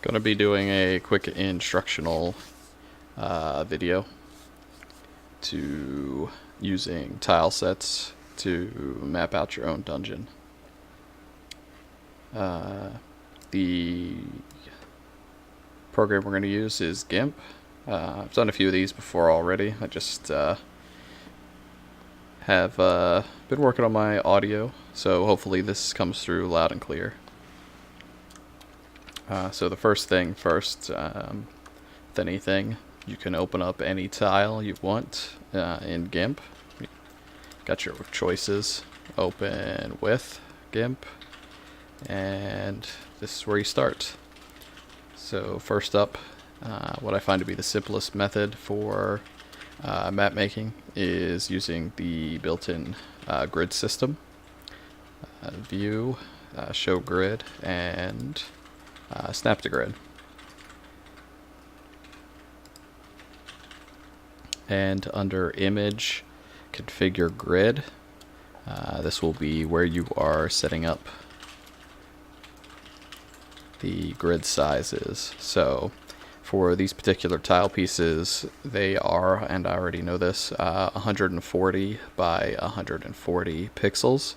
Gonna be doing a quick instructional video to using tile sets to map out your own dungeon. The program we're going to use is GIMP. I've done a few of these before already. I just have been working on my audio, so hopefully this comes through loud and clear. So the first thing first, with anything, you can open up any tile you want in GIMP. Got your choices. Open with GIMP, and this is where you start. So first up, what I find to be the simplest method for map making is using the built-in grid system. View, show grid, and snap to grid. And under image, configure grid, this will be where you are setting up the grid sizes. So for these particular tile pieces, they are, and I already know this, 140 by 140 pixels.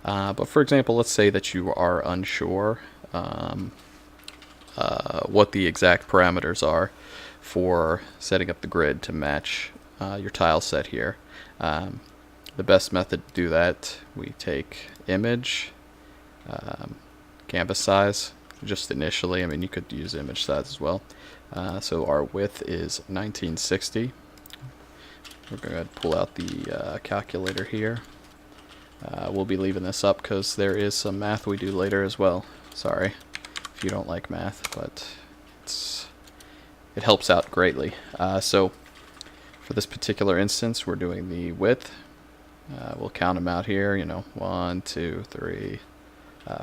But for example, let's say that you are unsure what the exact parameters are for setting up the grid to match your tile set here. The best method to do that, we take image, canvas size, just initially. I mean, you could use image size as well. So our width is 1960. We're going to pull out the calculator here. We'll be leaving this up because there is some math we do later as well. Sorry if you don't like math, but it helps out greatly. So for this particular instance, we're doing the width. We'll count them out here, 1, 2, 3,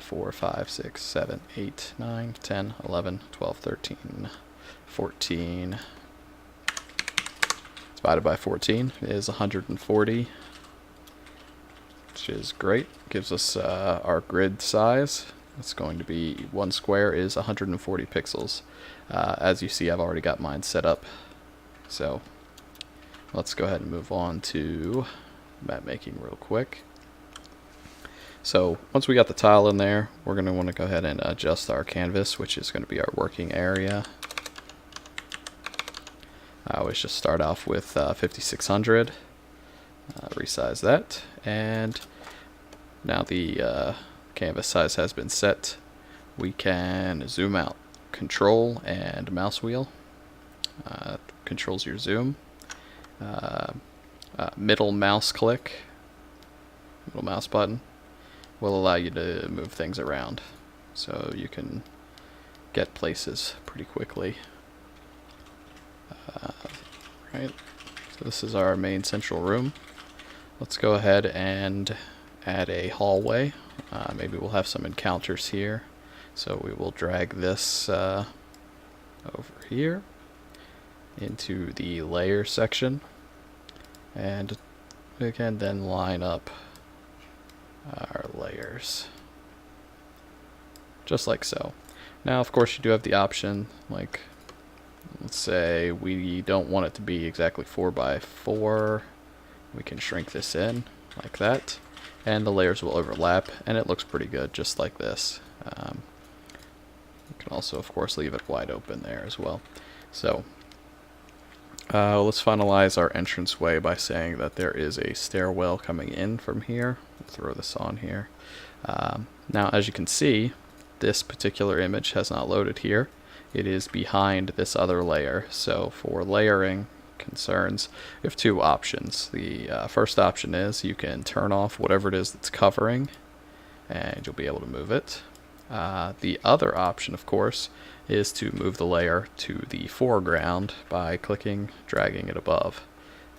4, 5, 6, 7, 8, 9, 10, 11, 12, 13, 14. Divided by 14 is 140, which is great. Gives us our grid size. It's going to be 1 square is 140 pixels. As you see, I've already got mine set up. So let's go ahead and move on to map making real quick. So once we got the tile in there, we're going to want to go ahead and adjust our canvas, which is going to be our working area. I always just start off with 5600, resize that, and now the canvas size has been set. We can zoom out. Control and mouse wheel controls your zoom. Middle mouse click, middle mouse button, will allow you to move things around, so you can get places pretty quickly. Right, so this is our main central room. Let's go ahead and add a hallway. Maybe we'll have some encounters here, so we will drag this over here into the layer section, and we can then line up our layers just like so. Now of course you do have the option, like let's say we don't want it to be exactly 4 by 4, we can shrink this in like that, and the layers will overlap, and it looks pretty good just like this. You can also of course leave it wide open there as well. So let's finalize our entranceway by saying that there is a stairwell coming in from here. We'll throw this on here. Now as you can see, this particular image has not loaded here. It is behind this other layer. So for layering concerns, we have two options. The first option is you can turn off whatever it is that's covering, and you'll be able to move it. The other option, of course, is to move the layer to the foreground by clicking, dragging it above,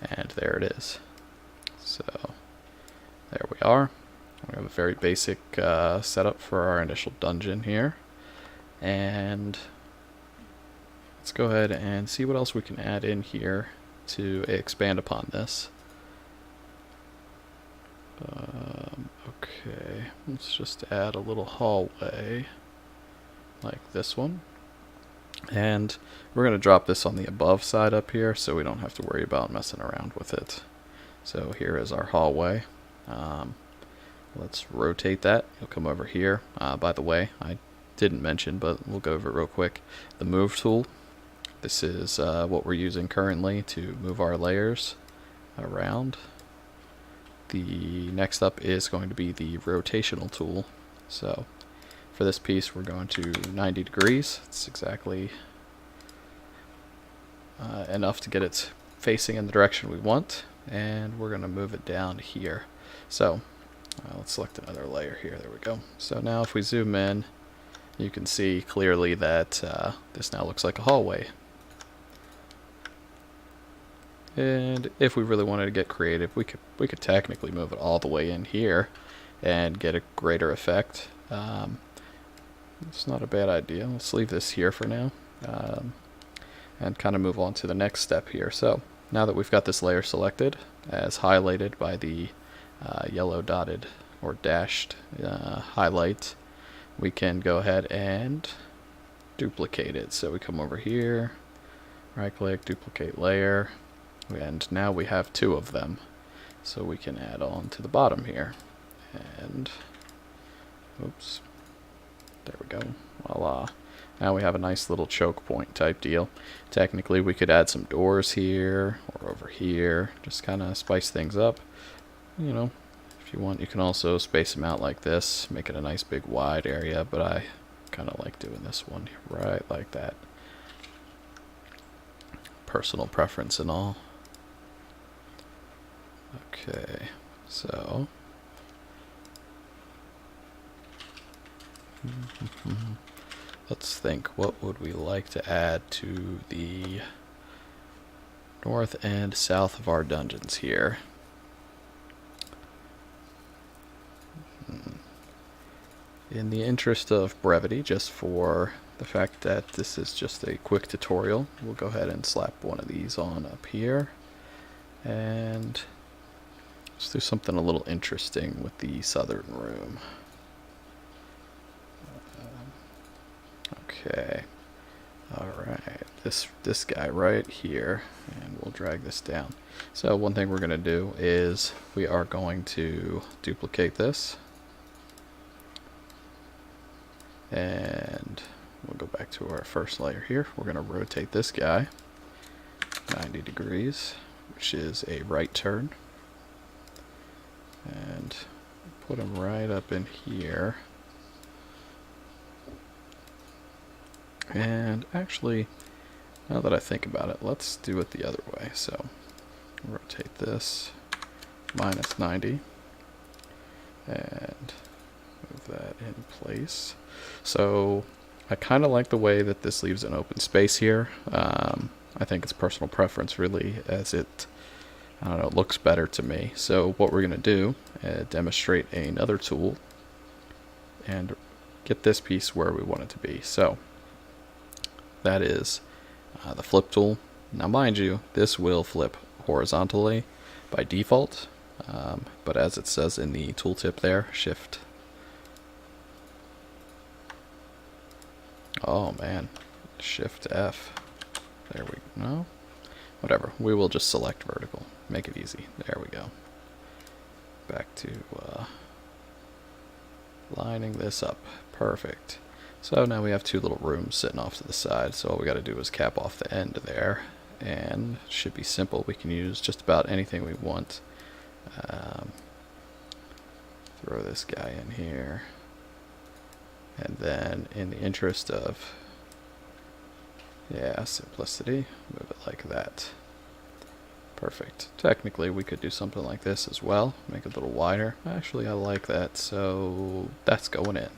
and there it is. So there we are. We have a very basic setup for our initial dungeon here, and let's go ahead and see what else we can add in here to expand upon this. Okay, let's just add a little hallway like this one. And we're going to drop this on the above side up here so we don't have to worry about messing around with it. So here is our hallway. Let's rotate that. You'll come over here. By the way, I didn't mention, but we'll go over it real quick. The move tool. This is what we're using currently to move our layers around. The next up is going to be the rotational tool. So for this piece, we're going to 90 degrees. It's exactly enough to get it facing in the direction we want. And we're going to move it down here. So let's select another layer here. There we go. So now if we zoom in, you can see clearly that this now looks like a hallway. And if we really wanted to get creative, we could technically move it all the way in here and get a greater effect. It's not a bad idea. Let's leave this here for now and kind of move on to the next step here. So now that we've got this layer selected, as highlighted by the yellow dotted or dashed highlight, we can go ahead and duplicate it. So we come over here, right click, duplicate layer, and now we have two of them. So we can add on to the bottom here. And oops, there we go. Voila. Now we have a nice little choke point type deal. Technically we could add some doors here or over here, just kind of spice things up. You know, if you want, you can also space them out like this, make it a nice big wide area, but I kind of like doing this one right like that. Personal preference and all. Okay, so let's think, what would we like to add to the north and south of our dungeons here? In the interest of brevity, just for the fact that this is just a quick tutorial, we'll go ahead and slap one of these on up here. And let's do something a little interesting with the southern room. Okay. Alright. This guy right here. And we'll drag this down. So one thing we're going to do is we are going to duplicate this. And we'll go back to our first layer here. We're going to rotate this guy 90 degrees, which is a right turn. And put him right up in here. And actually, now that I think about it, let's do it the other way. So rotate this minus 90 and move that in place. So I kind of like the way that this leaves an open space here. I think it's personal preference really, as it, I don't know, it looks better to me. So what we're going to do is demonstrate another tool and get this piece where we want it to be. So that is the flip tool. Now mind you, this will flip horizontally by default, but as it says in the tooltip there, shift. Oh man, shift F. There we go. No? Whatever. We will just select vertical. Make it easy. There we go. Back to lining this up. Perfect. So now we have two little rooms sitting off to the side. So all we got to do is cap off the end there. And it should be simple. We can use just about anything we want. Throw this guy in here. And then in the interest of simplicity, move it like that. Perfect. Technically we could do something like this as well, make it a little wider. Actually I like that, so that's going in.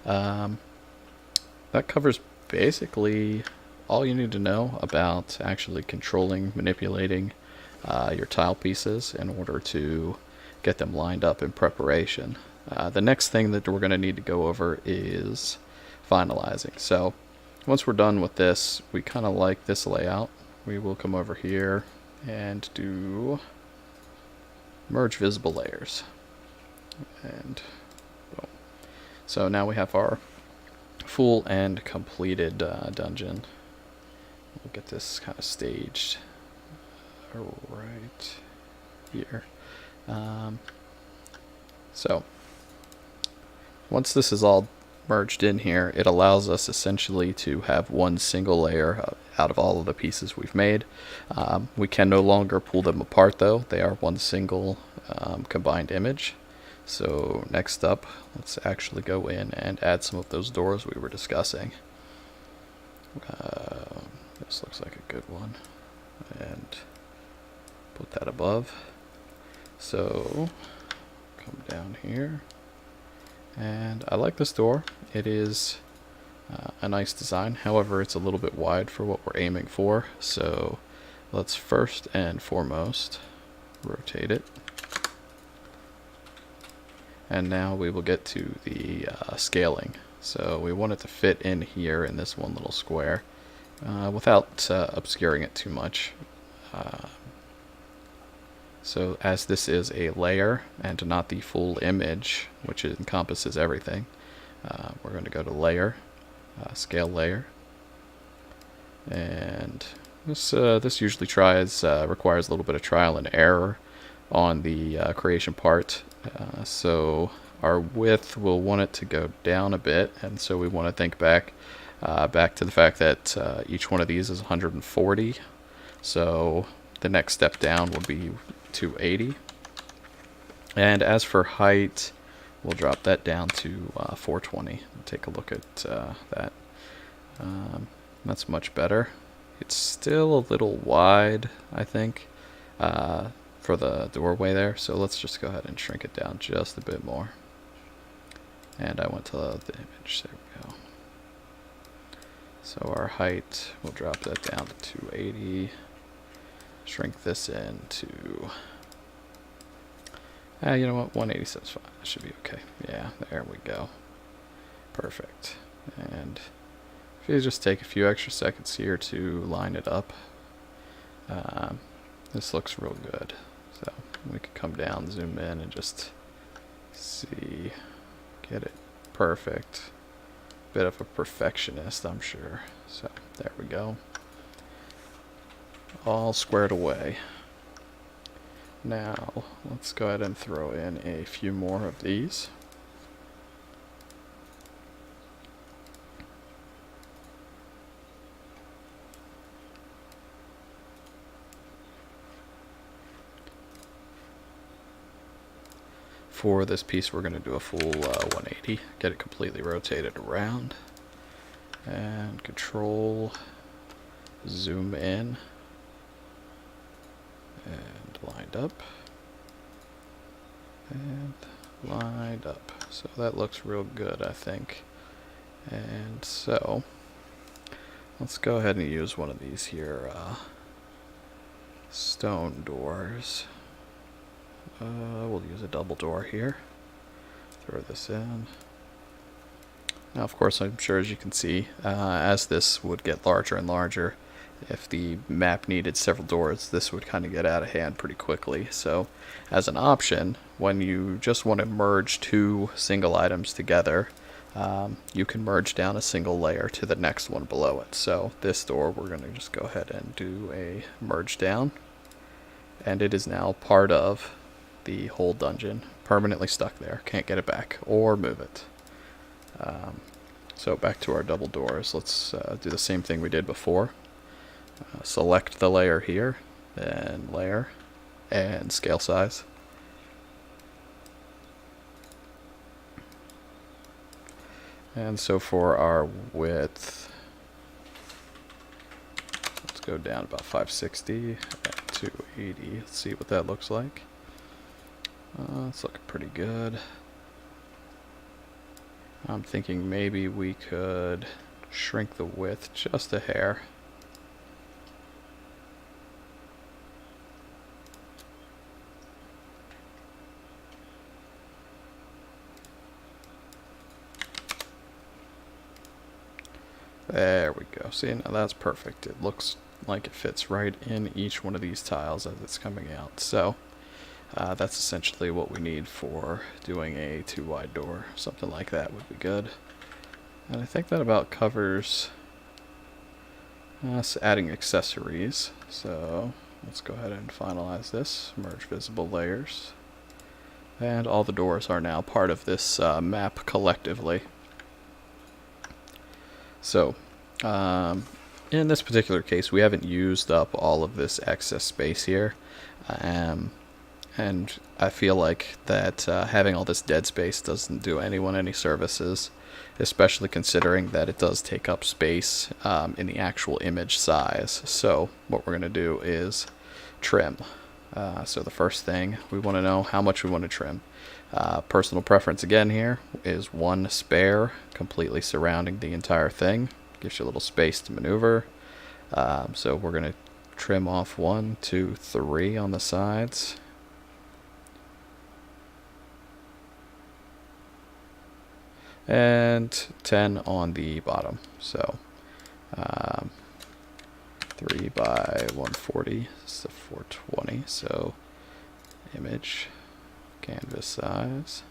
That covers basically all you need to know about actually controlling, manipulating your tile pieces in order to get them lined up in preparation. The next thing that we're going to need to go over is finalizing. So once we're done with this, we kind of like this layout. We will come over here and do merge visible layers. And boom. So now we have our full and completed dungeon. We'll get this kind of staged right here. So once this is all merged in here, it allows us essentially to have one single layer out of all of the pieces we've made. We can no longer pull them apart though. They are one single combined image. So next up, let's actually go in and add some of those doors we were discussing. This looks like a good one. And put that above. So come down here. And I like this door. It is a nice design. However, it's a little bit wide for what we're aiming for. So let's first and foremost rotate it. And now we will get to the scaling. So we want it to fit in here in this one little square without obscuring it too much. So as this is a layer and not the full image, which encompasses everything, we're going to go to layer, scale layer. And this usually requires a little bit of trial and error on the creation part. So our width, we'll want it to go down a bit, and so we want to think back to the fact that each one of these is 140. So the next step down would be 280. And as for height, we'll drop that down to 420. Take a look at that. That's much better. It's still a little wide, I think, for the doorway there. So let's just go ahead and shrink it down just a bit more. And I went to the image. There we go. So our height, we'll drop that down to 280. Shrink this in to, you know what, 187 is fine. That should be okay. Yeah, there we go. Perfect. And if you just take a few extra seconds here to line it up, this looks real good. So we can come down, zoom in, and just see, get it perfect. Bit of a perfectionist, I'm sure. So there we go. All squared away. Now let's go ahead and throw in a few more of these. For this piece, we're going to do a full 180, get it completely rotated around, and control, zoom in, and lined up, and lined up. So that looks real good, I think. And so let's go ahead and use one of these here stone doors. We'll use a double door here. Throw this in. Now, of course, I'm sure as you can see, as this would get larger and larger, if the map needed several doors, this would kind of get out of hand pretty quickly. So as an option, when you just want to merge two single items together, you can merge down a single layer to the next one below it. So this door, we're going to just go ahead and do a merge down, and it is now part of the whole dungeon, permanently stuck there, can't get it back or move it. So back to our double doors, let's do the same thing we did before. Select the layer here, then layer, and scale size. And so for our width, let's go down about 560 and 280. Let's see what that looks like. It's looking pretty good. I'm thinking maybe we could shrink the width just a hair. There we go. See, now that's perfect. It looks like it fits right in each one of these tiles as it's coming out. So that's essentially what we need for doing a 2 wide door. Something like that would be good. And I think that about covers us adding accessories. So let's go ahead and finalize this. Merge visible layers. And all the doors are now part of this map collectively. So in this particular case, we haven't used up all of this excess space here. And I feel like that having all this dead space doesn't do anyone any services, especially considering that it does take up space in the actual image size. So what we're going to do is trim. So the first thing, we want to know how much we want to trim. Personal preference again here is one spare completely surrounding the entire thing. Gives you a little space to maneuver. So we're going to trim off 1, 2, 3 on the sides. And 10 on the bottom. So 3 by 140 is 420. So image canvas size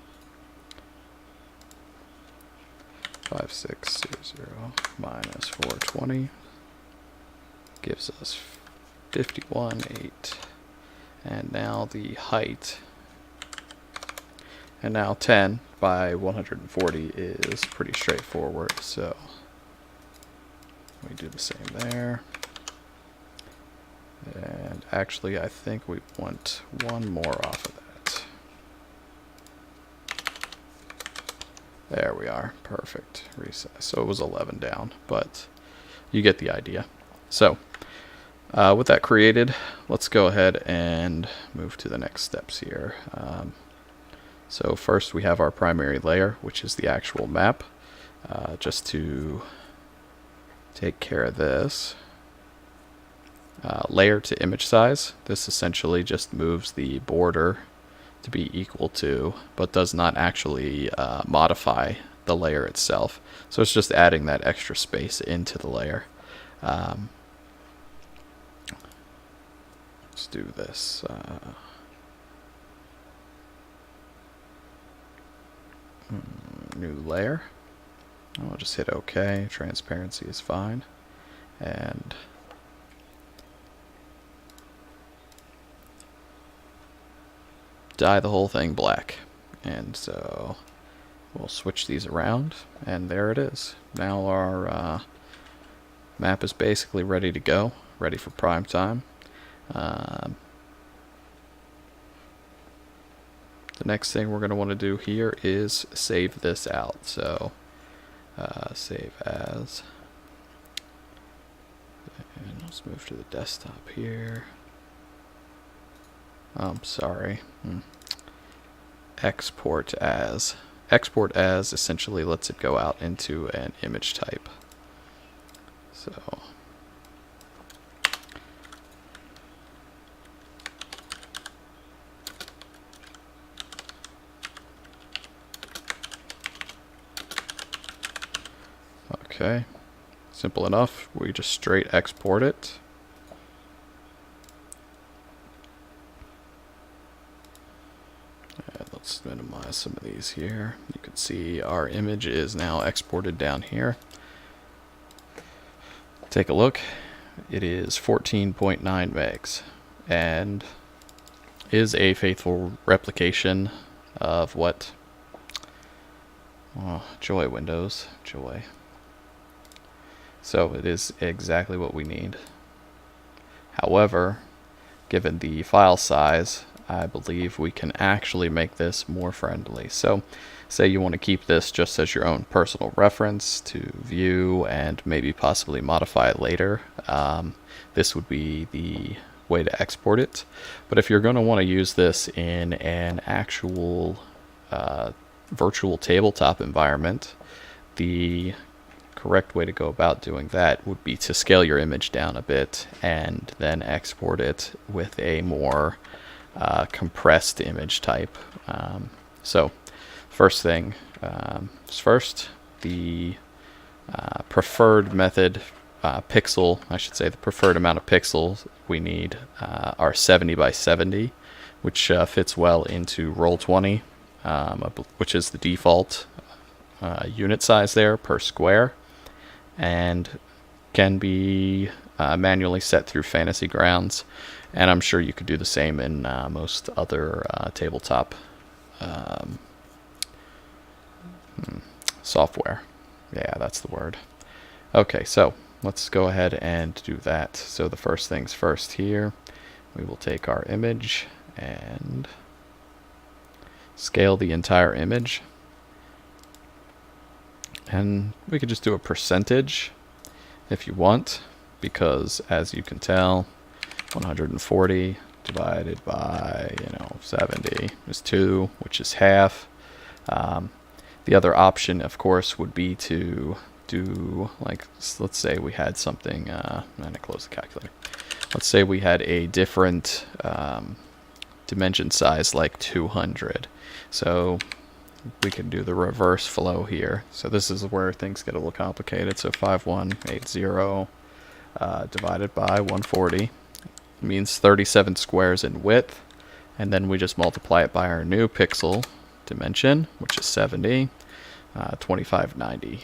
5600 minus 420 gives us 51.8. And now the height. And now 10 by 140 is pretty straightforward, so we do the same there. And actually, I think we want one more off of that. There we are, perfect. Resize. So it was 11 down, but you get the idea. So with that created, let's go ahead and move to the next steps here. So first we have our primary layer, which is the actual map. Just to take care of this, layer to image size. This essentially just moves the border to be equal to, but does not actually modify the layer itself. So it's just adding that extra space into the layer. Let's do this. New layer. I'll just hit OK. Transparency is fine. And dye the whole thing black. And so we'll switch these around, and there it is. Now our map is basically ready to go, ready for prime time. The next thing we're going to want to do here is save this out. So save as, and let's move to the desktop here. I'm sorry. Export as. Export as essentially lets it go out into an image type. So okay, simple enough. We just straight export it. And let's minimize some of these here. You can see our image is now exported down here. Take a look. It is 14.9 megs and is a faithful replication of what? Oh, joy, Windows, joy. So it is exactly what we need. However, given the file size, I believe we can actually make this more friendly. So say you want to keep this just as your own personal reference to view and maybe possibly modify it later. This would be the way to export it. But if you're going to want to use this in an actual virtual tabletop environment, the correct way to go about doing that would be to scale your image down a bit and then export it with a more compressed image type. So first thing is first, the preferred method pixel, I should say the preferred amount of pixels we need are 70 by 70, which fits well into Roll20, which is the default unit size there per square, and can be manually set through Fantasy Grounds, and I'm sure you could do the same in most other tabletop software. Yeah, that's the word. Okay, so let's go ahead and do that. So the first things first here, we will take our image and scale the entire image. And we could just do a percentage if you want, because as you can tell, 140 divided by 70 is 2, which is half. The other option, of course, would be to do, like, let's say we had something, I'm going to close the calculator. Let's say we had a different dimension size, like 200. So we can do the reverse flow here. So this is where things get a little complicated. So 5180 divided by 140 means 37 squares in width, and then we just multiply it by our new pixel dimension, which is 70, 2590,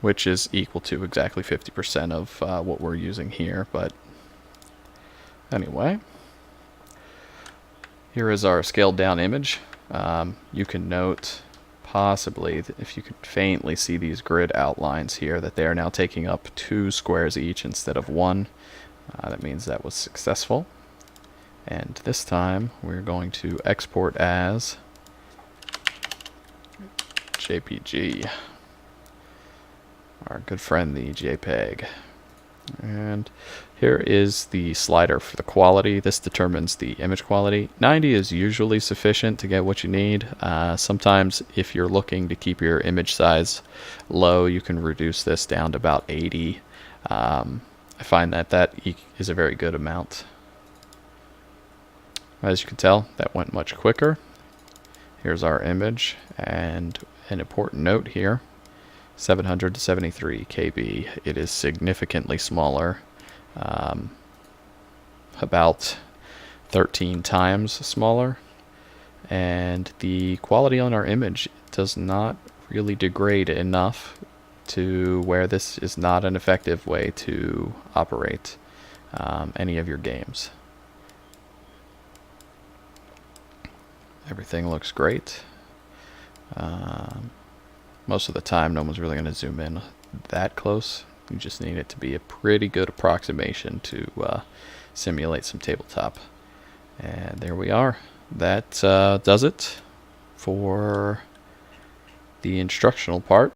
which is equal to exactly 50% of what we're using here. But anyway, here is our scaled down image. You can note, possibly, if you could faintly see these grid outlines here, that they are now taking up 2 squares each instead of 1. That means that was successful. And this time we're going to export as JPG, our good friend the JPEG. And here is the slider for the quality. This determines the image quality. 90 is usually sufficient to get what you need. Sometimes if you're looking to keep your image size low, you can reduce this down to about 80. I find that that is a very good amount. As you can tell, that went much quicker. Here's our image, and an important note here, 700 to 73 KB. It is significantly smaller, about 13 times smaller, and the quality on our image does not really degrade enough to where this is not an effective way to operate any of your games. Everything looks great. Most of the time, no one's really going to zoom in that close. You just need it to be a pretty good approximation to simulate some tabletop. And there we are. That does it for the instructional part.